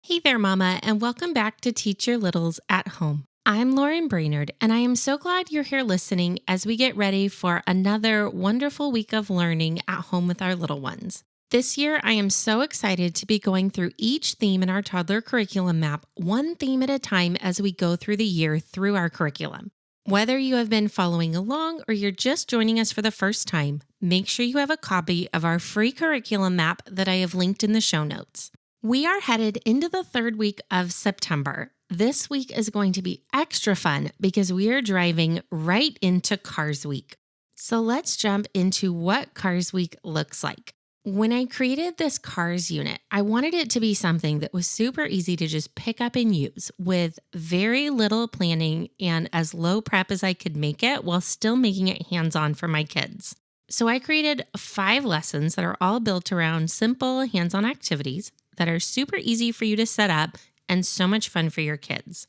Hey there, Mama, and welcome back to Teach Your Littles at Home. I'm Lauren Brainerd, and I am so glad you're here listening as we get ready for another wonderful week of learning at home with our little ones. This year, I am so excited to be going through each theme in our toddler curriculum map, one theme at a time as we go through the year through our curriculum. Whether you have been following along or you're just joining us for the first time, make sure you have a copy of our free curriculum map that I have linked in the show notes. We are headed into the third week of September. This week is going to be extra fun because we are driving right into Cars Week. So let's jump into what Cars Week looks like. When I created this Cars unit, I wanted it to be something that was super easy to just pick up and use with very little planning and as low prep as I could make it while still making it hands-on for my kids. So I created 5 lessons that are all built around simple hands-on activities that are super easy for you to set up and so much fun for your kids.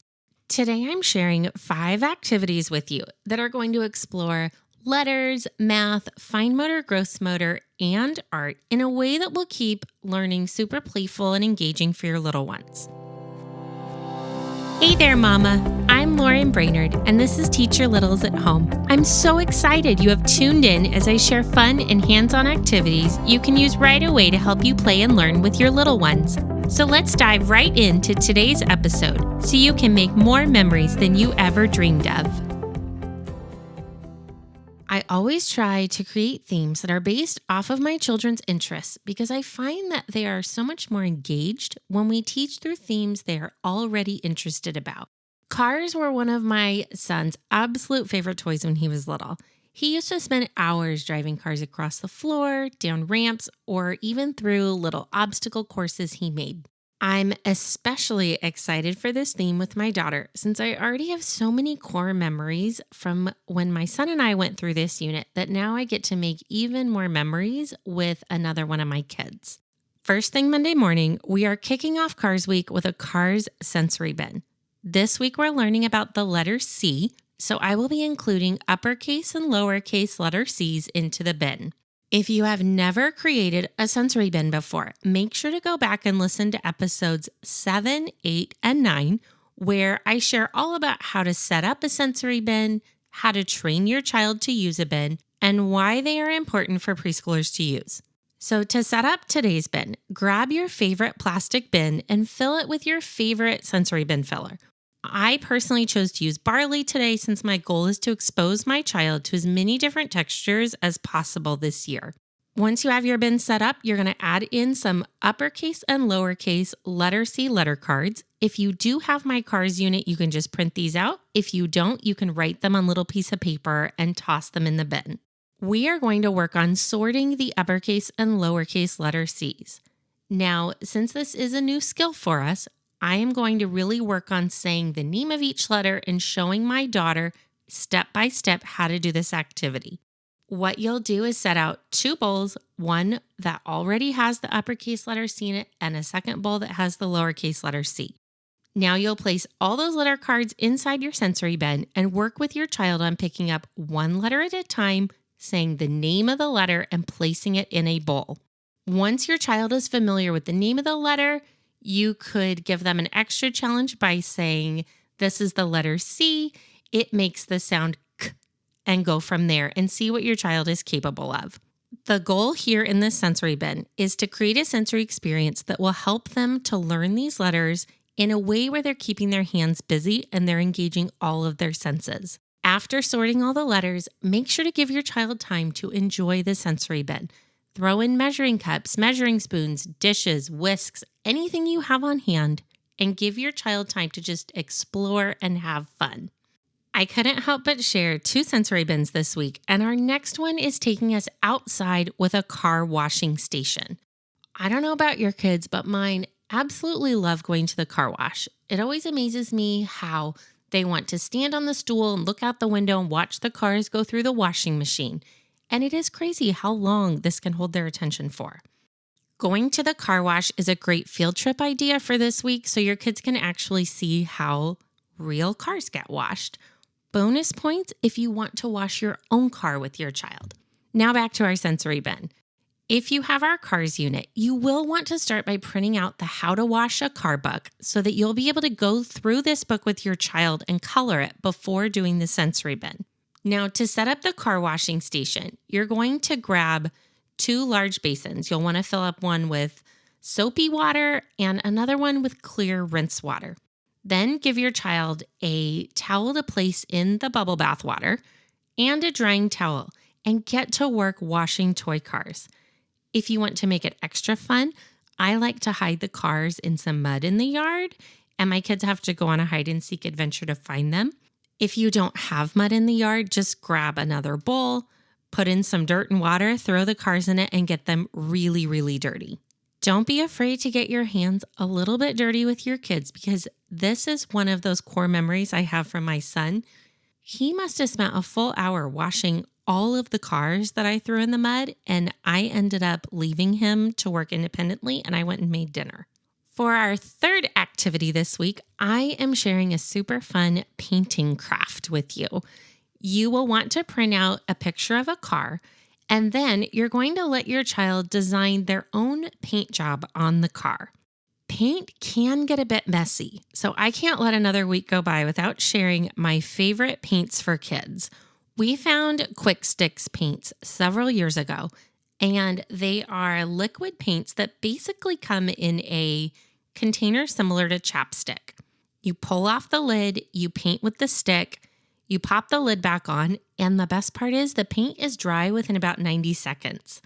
Today, I'm sharing 5 activities with you that are going to explore letters, math, fine motor, gross motor, and art in a way that will keep learning super playful and engaging for your little ones. Hey there, Mama. I'm Lauren Brainerd, and this is Teach Your Littles at Home. I'm so excited you have tuned in as I share fun and hands-on activities you can use right away to help you play and learn with your little ones. So let's dive right into today's episode so you can make more memories than you ever dreamed of. I always try to create themes that are based off of my children's interests because I find that they are so much more engaged when we teach through themes they are already interested about. Cars were one of my son's absolute favorite toys when he was little. He used to spend hours driving cars across the floor, down ramps, or even through little obstacle courses he made. I'm especially excited for this theme with my daughter since I already have so many core memories from when my son and I went through this unit that now I get to make even more memories with another one of my kids. First thing Monday morning, we are kicking off Cars Week with a Cars sensory bin. This week we're learning about the letter C, so I will be including uppercase and lowercase letter C's into the bin. If you have never created a sensory bin before, make sure to go back and listen to episodes 7, 8, and 9, where I share all about how to set up a sensory bin, how to train your child to use a bin, and why they are important for preschoolers to use. So to set up today's bin, grab your favorite plastic bin and fill it with your favorite sensory bin filler. I personally chose to use barley today since my goal is to expose my child to as many different textures as possible this year. Once you have your bin set up, you're going to add in some uppercase and lowercase letter C letter cards. If you do have my Cars unit, you can just print these out. If you don't, you can write them on a little piece of paper and toss them in the bin. We are going to work on sorting the uppercase and lowercase letter C's. Now, since this is a new skill for us, I am going to really work on saying the name of each letter and showing my daughter step by step how to do this activity. What you'll do is set out 2 bowls, one that already has the uppercase letter C in it and a second bowl that has the lowercase letter C. Now you'll place all those letter cards inside your sensory bin and work with your child on picking up one letter at a time, saying the name of the letter and placing it in a bowl. Once your child is familiar with the name of the letter, you could give them an extra challenge by saying, this is the letter C, it makes the sound K, and go from there and see what your child is capable of. The goal here in this sensory bin is to create a sensory experience that will help them to learn these letters in a way where they're keeping their hands busy and they're engaging all of their senses. After sorting all the letters, make sure to give your child time to enjoy the sensory bin. Throw in measuring cups, measuring spoons, dishes, whisks, anything you have on hand, and give your child time to just explore and have fun. I couldn't help but share 2 sensory bins this week, and our next one is taking us outside with a car washing station. I don't know about your kids, but mine absolutely love going to the car wash. It always amazes me how they want to stand on the stool and look out the window and watch the cars go through the washing machine. And it is crazy how long this can hold their attention for. Going to the car wash is a great field trip idea for this week so your kids can actually see how real cars get washed. Bonus points if you want to wash your own car with your child. Now back to our sensory bin. If you have our cars unit, you will want to start by printing out the How to Wash a Car book so that you'll be able to go through this book with your child and color it before doing the sensory bin. Now, to set up the car washing station, you're going to grab 2 large basins. You'll want to fill up one with soapy water and another one with clear rinse water. Then give your child a towel to place in the bubble bath water and a drying towel and get to work washing toy cars. If you want to make it extra fun, I like to hide the cars in some mud in the yard, and my kids have to go on a hide and seek adventure to find them. If you don't have mud in the yard, just grab another bowl, put in some dirt and water, throw the cars in it, and get them really, really dirty. Don't be afraid to get your hands a little bit dirty with your kids because this is one of those core memories I have from my son. He must have spent a full hour washing all of the cars that I threw in the mud, and I ended up leaving him to work independently, and I went and made dinner. For our third activity this week, I am sharing a super fun painting craft with you. You will want to print out a picture of a car, and then you're going to let your child design their own paint job on the car. Paint can get a bit messy, so I can't let another week go by without sharing my favorite paints for kids. We found Quick Sticks paints several years ago, and they are liquid paints that basically come in a container similar to chapstick. You pull off the lid, you paint with the stick, you pop the lid back on, and the best part is the paint is dry within about 90 seconds.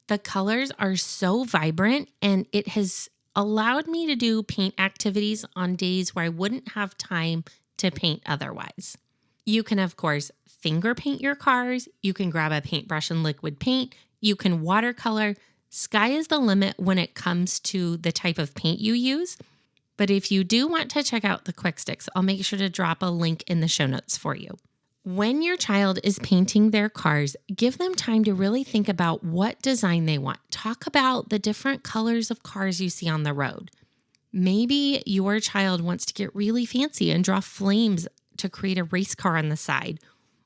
The colors are so vibrant, and it has allowed me to do paint activities on days where I wouldn't have time to paint otherwise. You can, of course, finger paint your cars. You can grab a paintbrush and liquid paint. You can watercolor. Sky is the limit when it comes to the type of paint you use. But if you do want to check out the Quick Sticks, I'll make sure to drop a link in the show notes for you. When your child is painting their cars, give them time to really think about what design they want. Talk about the different colors of cars you see on the road. Maybe your child wants to get really fancy and draw flames to create a race car on the side.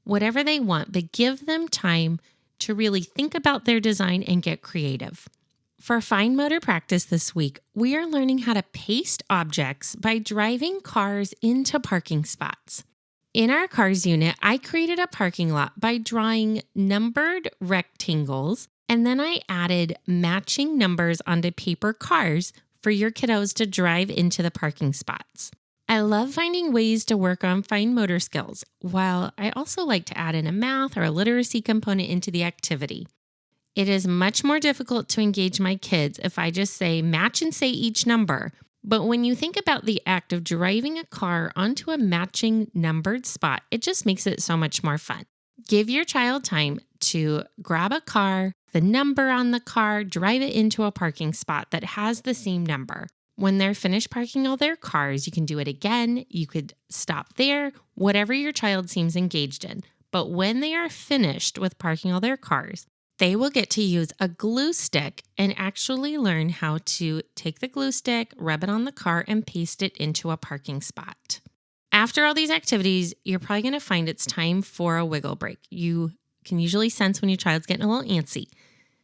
Whatever they want, but give them time to really think about their design and get creative. For fine motor practice this week, we are learning how to paste objects by driving cars into parking spots. In our cars unit, I created a parking lot by drawing numbered rectangles, and then I added matching numbers onto paper cars for your kiddos to drive into the parking spots. I love finding ways to work on fine motor skills, while I also like to add in a math or a literacy component into the activity. It is much more difficult to engage my kids if I just say match and say each number. But when you think about the act of driving a car onto a matching numbered spot, it just makes it so much more fun. Give your child time to grab a car, the number on the car, drive it into a parking spot that has the same number. When they're finished parking all their cars, you can do it again. You could stop there, whatever your child seems engaged in. But when they are finished with parking all their cars, they will get to use a glue stick and actually learn how to take the glue stick, rub it on the car, and paste it into a parking spot. After all these activities, you're probably going to find it's time for a wiggle break. You can usually sense when your child's getting a little antsy.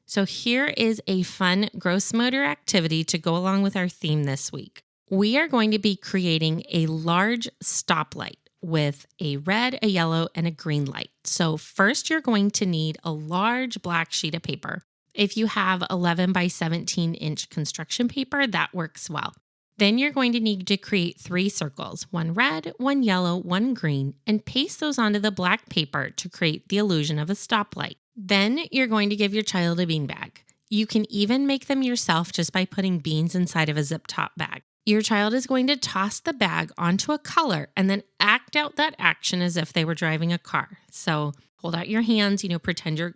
So here is a fun gross motor activity to go along with our theme this week. We are going to be creating a large stoplight with a red, a yellow, and a green light. So first you're going to need a large black sheet of paper. If you have 11 by 17 inch construction paper, that works well. Then you're going to need to create 3 circles, one red, one yellow, one green, and paste those onto the black paper to create the illusion of a stoplight. Then you're going to give your child a beanbag. You can even make them yourself just by putting beans inside of a zip top bag. Your child is going to toss the bag onto a color and then act out that action as if they were driving a car. So hold out your hands, pretend you're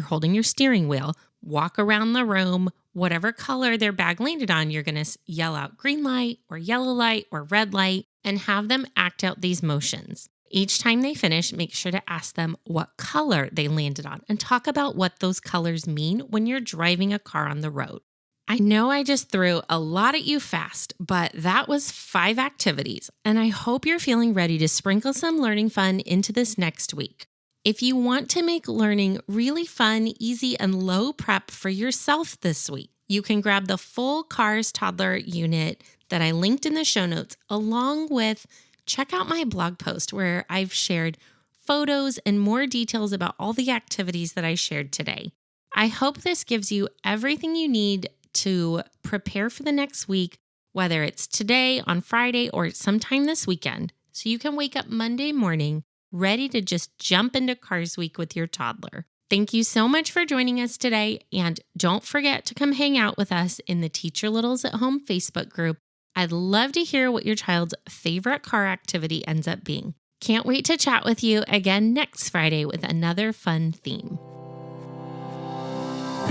holding your steering wheel, walk around the room, whatever color their bag landed on, you're going to yell out green light or yellow light or red light and have them act out these motions. Each time they finish, make sure to ask them what color they landed on and talk about what those colors mean when you're driving a car on the road. I know I just threw a lot at you fast, but that was 5 activities, and I hope you're feeling ready to sprinkle some learning fun into this next week. If you want to make learning really fun, easy, and low prep for yourself this week, you can grab the full Cars Toddler unit that I linked in the show notes, along with check out my blog post where I've shared photos and more details about all the activities that I shared today. I hope this gives you everything you need to prepare for the next week, whether it's today, on Friday, or sometime this weekend, so you can wake up Monday morning ready to just jump into Cars Week with your toddler. Thank you so much for joining us today, and don't forget to come hang out with us in the Teach Your Littles at Home Facebook group. I'd love to hear what your child's favorite car activity ends up being. Can't wait to chat with you again next Friday with another fun theme.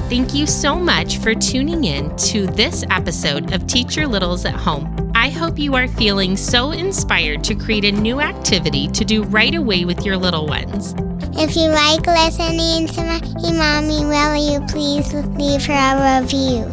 Thank you so much for tuning in to this episode of Teach Your Littles at Home. I hope you are feeling so inspired to create a new activity to do right away with your little ones. If you like listening to my mommy, will you please leave her a review?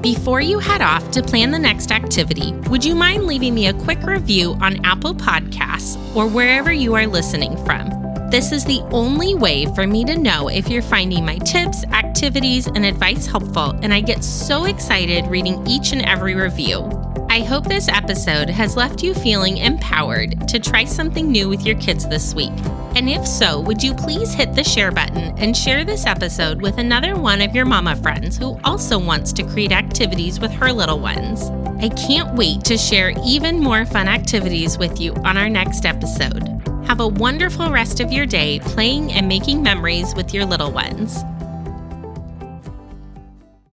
Before you head off to plan the next activity, would you mind leaving me a quick review on Apple Podcasts or wherever you are listening from? This is the only way for me to know if you're finding my tips, activities, and advice helpful, and I get so excited reading each and every review. I hope this episode has left you feeling empowered to try something new with your kids this week. And if so, would you please hit the share button and share this episode with another one of your mama friends who also wants to create activities with her little ones. I can't wait to share even more fun activities with you on our next episode. Have a wonderful rest of your day playing and making memories with your little ones.